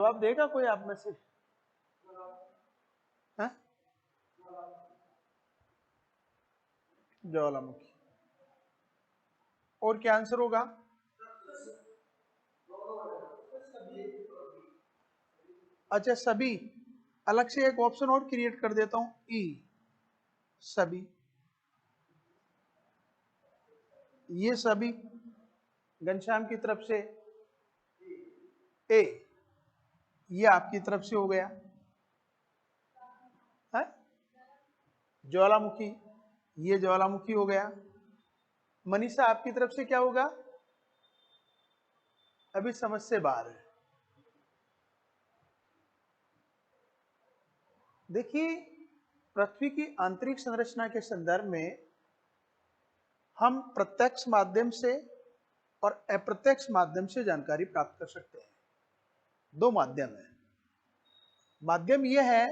जवाब देगा कोई आप में से? हाँ? ज्वालामुखी। और क्या आंसर होगा? अच्छा सभी, अलग से एक ऑप्शन और क्रिएट कर देता हूं, ई, सभी। ये सभी घनश्याम की तरफ से ए, ये आपकी तरफ से हो गया है ज्वालामुखी, ये ज्वालामुखी हो गया। मनीषा आपकी तरफ से क्या होगा? अभी समझ से बाहर है। देखिए, पृथ्वी की आंतरिक संरचना के संदर्भ में हम प्रत्यक्ष माध्यम से और अप्रत्यक्ष माध्यम से जानकारी प्राप्त कर सकते हैं। दो माध्यम है। माध्यम यह है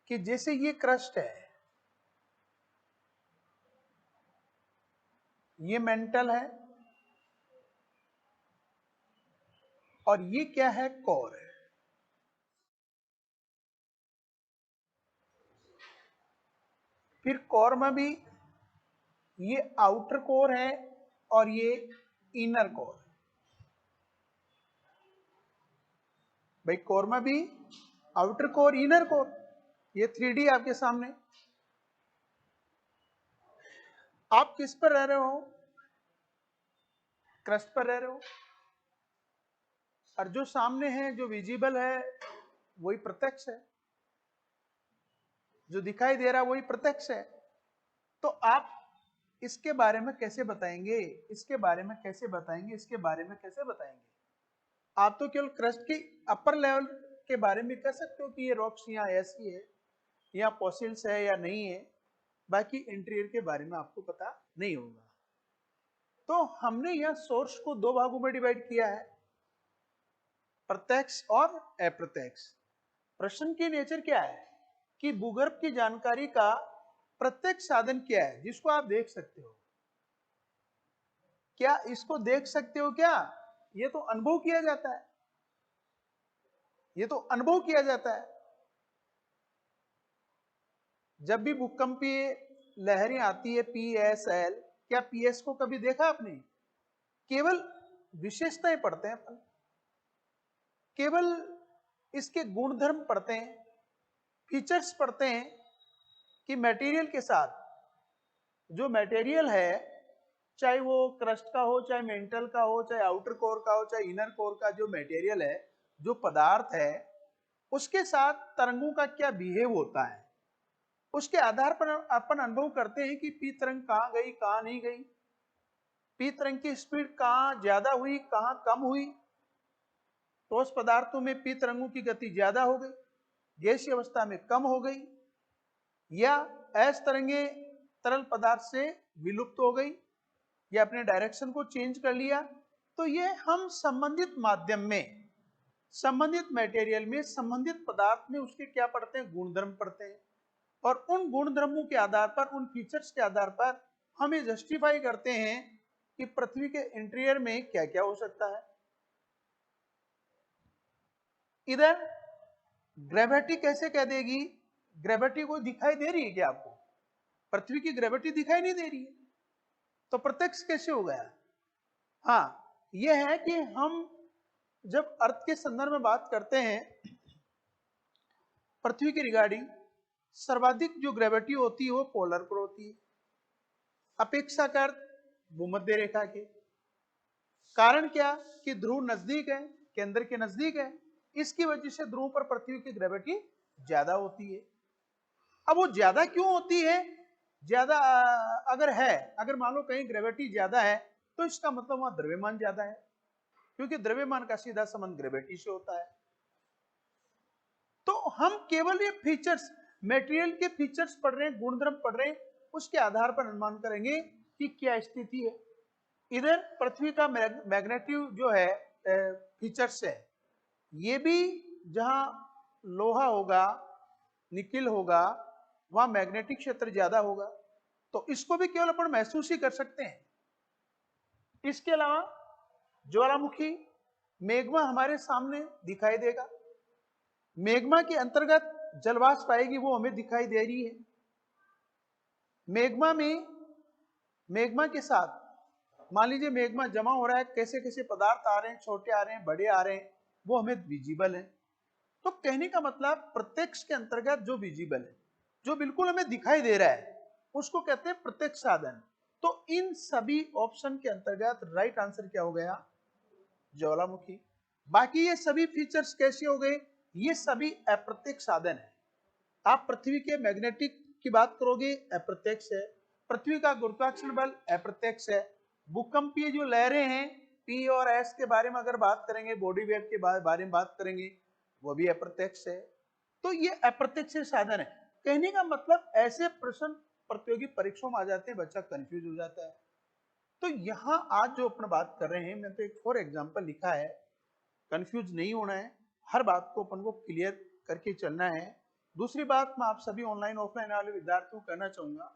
कि जैसे ये क्रस्ट है, ये मेंटल है, और ये क्या है? कोर है। फिर कोर में भी ये आउटर कोर है और ये इनर कोर है। भाई कोर में भी आउटर कोर, इनर कोर, ये 3D आपके सामने। आप किस पर रह रहे हो? क्रस्ट पर रह रहे हो, और जो सामने है, जो विजिबल है, वही प्रत्यक्ष है। जो दिखाई दे रहा है वही प्रत्यक्ष है। तो आप इसके बारे में कैसे बताएंगे? इसके बारे में कैसे बताएंगे? इसके बारे में कैसे बताएंगे? आप तो केवल क्रस्ट की अपर लेवल के बारे में कह सकते हो कि ये रॉक्स यहाँ ऐसी है, यहाँ फॉसिल्स है या नहीं है, बाकी इंटीरियर के बारे में आपको पता नहीं होगा। तो हमने यह सोर्स को दो भागों में डिवाइड किया है, प्रत्यक्ष और अप्रत्यक्ष। प्रश्न की नेचर क्या है कि भूगर्भ की जानकारी का प्रत्यक्ष साधन क्या है जिसको आप देख सकते हो? क्या इसको देख सकते हो? क्या ये तो अनुभव किया जाता है, ये तो अनुभव किया जाता है। जब भी भूकंपीय लहरें आती है, PSL, क्या PS को कभी देखा आपने? केवल विशेषताएं पढ़ते हैं अपन, केवल इसके गुणधर्म पढ़ते हैं, फीचर्स पढ़ते हैं कि मटेरियल के साथ, जो मटेरियल है, चाहे वो क्रस्ट का हो, चाहे मेंटल का हो, चाहे आउटर कोर का हो, चाहे इनर कोर का, जो मटेरियल है, जो पदार्थ है, उसके साथ तरंगों का क्या बिहेव होता है, उसके आधार पर अपन अनुभव करते हैं कि पी तरंग कहां गई, कहां नहीं गई, पी तरंग की स्पीड कहां ज्यादा हुई, कहां कम हुई। ठोस पदार्थों में पी तरंगों की गति ज्यादा हो गई, गैसीय अवस्था में कम हो गई, या एस तरंगे तरल पदार्थ से विलुप्त हो गई, या अपने डायरेक्शन को चेंज कर लिया। तो ये हम संबंधित माध्यम में, संबंधित मटेरियल में, संबंधित पदार्थ में उसके क्या पढ़ते हैं? गुणधर्म पढ़ते हैं। और उन गुणधर्मों के आधार पर, उन फीचर्स के आधार पर हम ये जस्टिफाई करते हैं कि पृथ्वी के इंटीरियर में क्या क्या हो सकता है। इधर ग्रेविटी कैसे कह देगी? ग्रेविटी को दिखाई दे रही है क्या आपको? पृथ्वी की ग्रेविटी दिखाई नहीं दे रही है, तो प्रत्यक्ष कैसे हो गया? हाँ, यह है कि हम जब अर्थ के संदर्भ में बात करते हैं, पृथ्वी की रिगार्डिंग सर्वाधिक जो ग्रेविटी होती है वो पोलर पर होती है, अपेक्षाकृत भूमध्य रेखा के। कारण क्या? कि ध्रुव नजदीक है, केंद्र के नजदीक है, इसकी वजह से ध्रुव पर पृथ्वी की ग्रेविटी ज्यादा होती है। अब वो ज्यादा क्यों होती है? ज्यादा अगर है, अगर मान लो कहीं ग्रेविटी ज्यादा है, तो इसका मतलब वहां द्रव्यमान ज्यादा है, क्योंकि द्रव्यमान का सीधा संबंध ग्रेविटी से होता है। तो हम केवल ये फीचर्स, मटेरियल के फीचर्स पढ़ रहे हैं, गुणधर्म पढ़ रहे हैं, उसके आधार पर अनुमान करेंगे कि क्या स्थिति है। इधर पृथ्वी का मैग्नेटिक जो है फीचर्स है, ये भी जहां लोहा होगा, निकिल होगा, वहां मैग्नेटिक क्षेत्र ज्यादा होगा, तो इसको भी केवल अपन महसूस ही कर सकते हैं। इसके अलावा ज्वालामुखी मैग्मा हमारे सामने दिखाई देगा, मैग्मा के अंतर्गत जलवाष्प आएगी, वो हमें दिखाई दे रही है। मैग्मा में, मैग्मा के साथ मान लीजिए मैग्मा जमा हो रहा है, कैसे कैसे पदार्थ आ रहे हैं, छोटे आ रहे हैं, बड़े आ रहे हैं, वो हमें विजिबल है। तो कहने का मतलब प्रत्यक्ष के अंतर्गत जो विजिबल है, जो बिल्कुल हमें दिखाई दे रहा है, उसको कहते हैं प्रत्यक्ष साधन। तो इन सभी ऑप्शन के अंतर्गत राइट आंसर क्या हो गया? ज्वालामुखी। बाकी ये सभी फीचर्स कैसे हो गए? ये सभी अप्रत्यक्ष साधन है। आप पृथ्वी के मैग्नेटिक की बात करोगे, अप्रत्यक्ष है। पृथ्वी का गुरुत्वाकर्षण बल अप्रत्यक्ष है। भूकंपीय जो लहरें हैं, पी और एस के बारे में अगर बात करेंगे, बॉडी वेव के बारे में बात करेंगे, वो भी अप्रत्यक्ष है। तो ये अप्रत्यक्ष साधन है। कहने का मतलब ऐसे प्रश्न प्रतियोगी परीक्षाओं में आ जाते हैं, बच्चा कंफ्यूज हो जाता है। तो यहां आज जो अपन बात कर रहे हैं, मैंने तो एक फॉर एग्जाम्पल लिखा है, कंफ्यूज नहीं होना है, हर बात को अपन को क्लियर करके चलना है। दूसरी बात मैं आप सभी ऑनलाइन ऑफलाइन वाले विद्यार्थियों को कहना चाहूंगा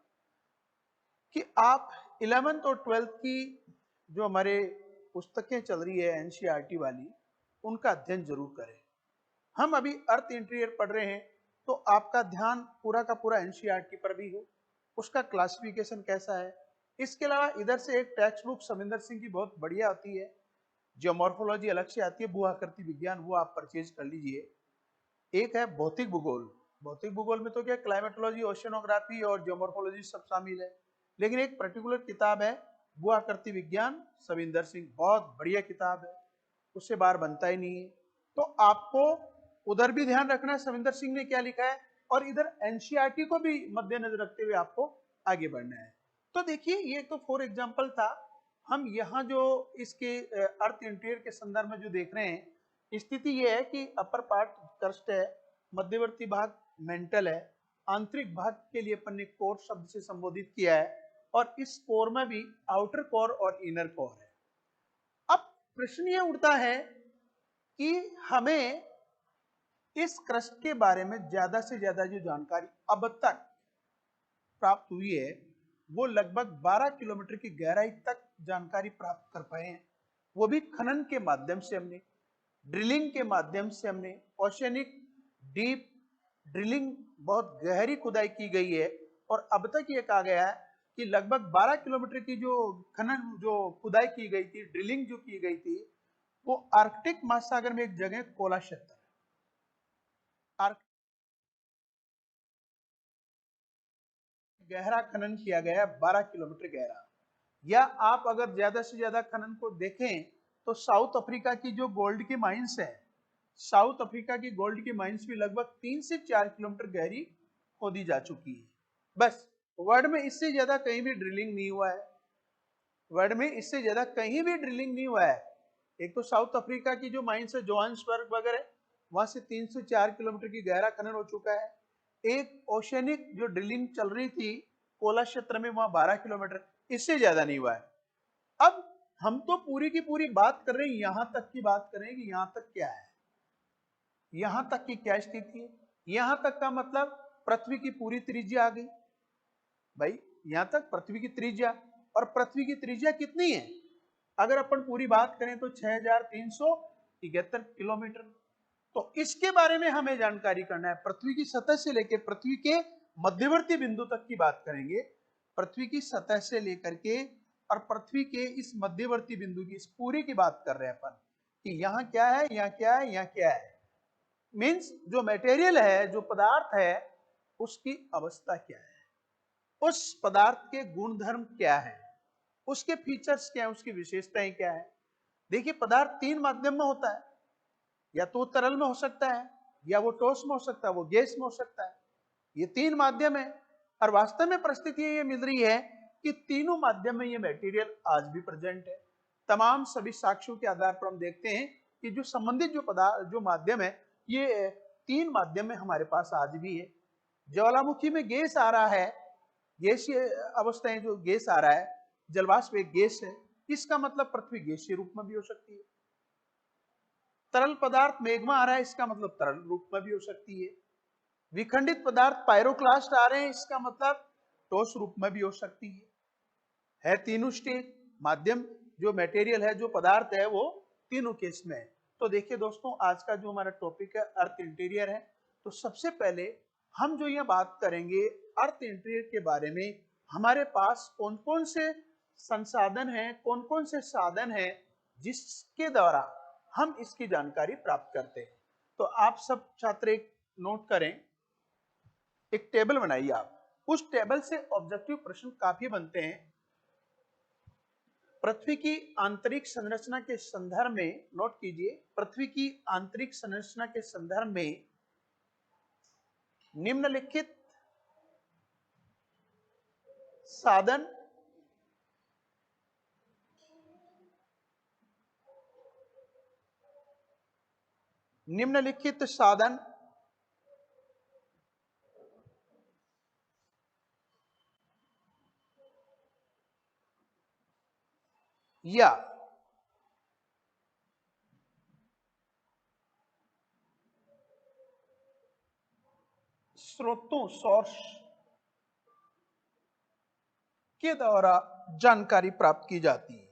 कि आप 11th और 12th की जो हमारे पुस्तकें चल रही है एनसीईआरटी वाली, उनका अध्ययन जरूर करें। हम अभी अर्थ इंटीरियर पढ़ रहे हैं, तो आपका ध्यान पूरा का पूरा एनसीईआरटी पर भी हो, उसका क्लासिफिकेशन कैसा है। इसके अलावा इधर से एक टेक्स्ट बुक सविंदर सिंह की बहुत बढ़िया आती है, जियोमॉर्फोलॉजी अलग से आती है, भू आकृति विज्ञान, वो आप परचेज कर लीजिए। एक है भौतिक भूगोल, भौतिक भूगोल में तो क्या क्लाइमेटोलॉजी, ओशियनोग्राफी और जियोमॉर्फोलॉजी सब शामिल है। लेकिन एक पर्टिकुलर किताब है भू आकृति विज्ञान, सविंदर सिंह, बहुत बढ़िया किताब है, उससे बाहर बनता ही नहीं है। तो आपको उधर भी ध्यान रखना है सविंदर सिंह ने क्या लिखा है, और इधर एनसीईआरटी को भी मद्देनजर रखते हुए आपको आगे बढ़ना है। तो देखिए, ये तो फॉर एग्जाम्पल था। हम यहाँ जो इसके अर्थ इंटीरियर के संदर्भ में जो देख रहे हैं, स्थिति ये है कि अपर पार्ट क्रस्ट है, मध्यवर्ती भाग मेंटल है, आंतरिक भाग के लिए अपन ने कोर शब्द से संबोधित किया है, और इस कोर में भी आउटर कोर और इनर कोर है। अब प्रश्न ये उठता है कि हमें इस क्रस्ट के बारे में ज्यादा से ज्यादा जो जानकारी अब तक प्राप्त हुई है, वो लगभग 12 किलोमीटर की गहराई तक जानकारी प्राप्त कर पाए हैं। वो भी खनन के माध्यम से, हमने ड्रिलिंग के माध्यम से, हमने ओशियनिक डीप ड्रिलिंग, बहुत गहरी खुदाई की गई है। और अब तक ये कहा गया है कि लगभग 12 किलोमीटर की जो खनन, जो खुदाई की गई थी, ड्रिलिंग जो की गई थी, वो आर्कटिक महासागर में एक जगह कोला क्षेत्र, गहरा खनन किया गया है, 12 किलोमीटर गहरा। या आप अगर ज्यादा से ज्यादा खनन को देखें तो साउथ अफ्रीका की जो गोल्ड की माइंस है, साउथ अफ्रीका की गोल्ड की माइंस भी लगभग 3 से 4 किलोमीटर गहरी खोदी जा चुकी है। बस वर्ल्ड में इससे ज्यादा कहीं भी ड्रिलिंग नहीं हुआ है, वर्ल्ड में इससे ज्यादा कहीं भी ड्रिलिंग नहीं हुआ है। एक तो साउथ अफ्रीका की जो माइंस है जोहान्सबर्ग वगैरह, वहां से 3 से 4 किलोमीटर की गहरा खनन हो चुका है। एक ओशियनिक जो ड्रिलिंग चल रही थी कोला क्षेत्र में, वहां 12 किलोमीटर, इससे ज्यादा नहीं हुआ है। अब हम तो पूरी की पूरी बात कर रहे हैं, यहां तक की बात कर रहे हैं कि यहां तक क्या है, यहां तक की क्या स्थिति है। यहां तक का मतलब पृथ्वी की पूरी त्रिज्या आ गई भाई, यहां तक पृथ्वी की त्रिज्या। और पृथ्वी की त्रिज्या कितनी है? अगर अपन पूरी बात करें तो 6373 किलोमीटर। तो इसके बारे में हमें जानकारी करना है। पृथ्वी की सतह से लेकर पृथ्वी के मध्यवर्ती बिंदु तक की बात करेंगे, पृथ्वी की सतह से लेकर के और पृथ्वी के इस मध्यवर्ती बिंदु की, इस पूरी की बात कर रहे हैं अपन कि यहाँ क्या है, यहाँ क्या है, यहाँ क्या है। मीन्स जो मटेरियल है, जो पदार्थ है, उसकी अवस्था क्या है, उस पदार्थ के गुणधर्म क्या है, उसके फीचर्स क्या है, उसकी विशेषताएं क्या है। देखिए, पदार्थ 3 माध्यम में होता है, या तो तरल में हो सकता है, या वो ठोस में हो सकता है, वो गैस में हो सकता है। ये 3 माध्यम है, और वास्तव में परिस्थिति ये मिल रही है कि तीनों माध्यम में ये मटेरियल आज भी प्रेजेंट है। तमाम सभी साक्ष्यों के आधार पर हम देखते हैं कि जो संबंधित जो पदार्थ, जो माध्यम है, ये 3 माध्यम में हमारे पास आज भी है। ज्वालामुखी में गैस आ रहा है, गैसीय अवस्थाएं, जो गैस आ रहा है, जलवाष्प एक गैस है, इसका मतलब पृथ्वी गैसीय रूप में भी हो सकती है। तरल पदार्थ मैग्मा आ रहा है, इसका मतलब तरल रूप में भी हो सकती है। विखंडित पदार्थ पायरोक्लास्ट आ रहे हैं, इसका मतलब ठोस रूप में भी हो सकती है तीनों स्टेज माध्यम, जो मटेरियल है, जो पदार्थ है, वो तीनों केस में है। तो देखिए दोस्तों, आज का जो हमारा टॉपिक है अर्थ इंटीरियर है। तो सबसे पहले हम जो ये बात करेंगे अर्थ इंटीरियर के बारे में, हमारे पास कौन कौन से संसाधन हैं, कौन कौन से साधन हैं जिसके द्वारा हम इसकी जानकारी प्राप्त करते हैं। तो आप सब छात्र एक नोट करें, एक टेबल बनाइए आप। उस टेबल से ऑब्जेक्टिव प्रश्न काफी बनते हैं। पृथ्वी की आंतरिक संरचना के संदर्भ में, नोट कीजिए, पृथ्वी की आंतरिक संरचना के संदर्भ में निम्नलिखित साधन या स्रोतों, सोर्स के द्वारा जानकारी प्राप्त की जाती है।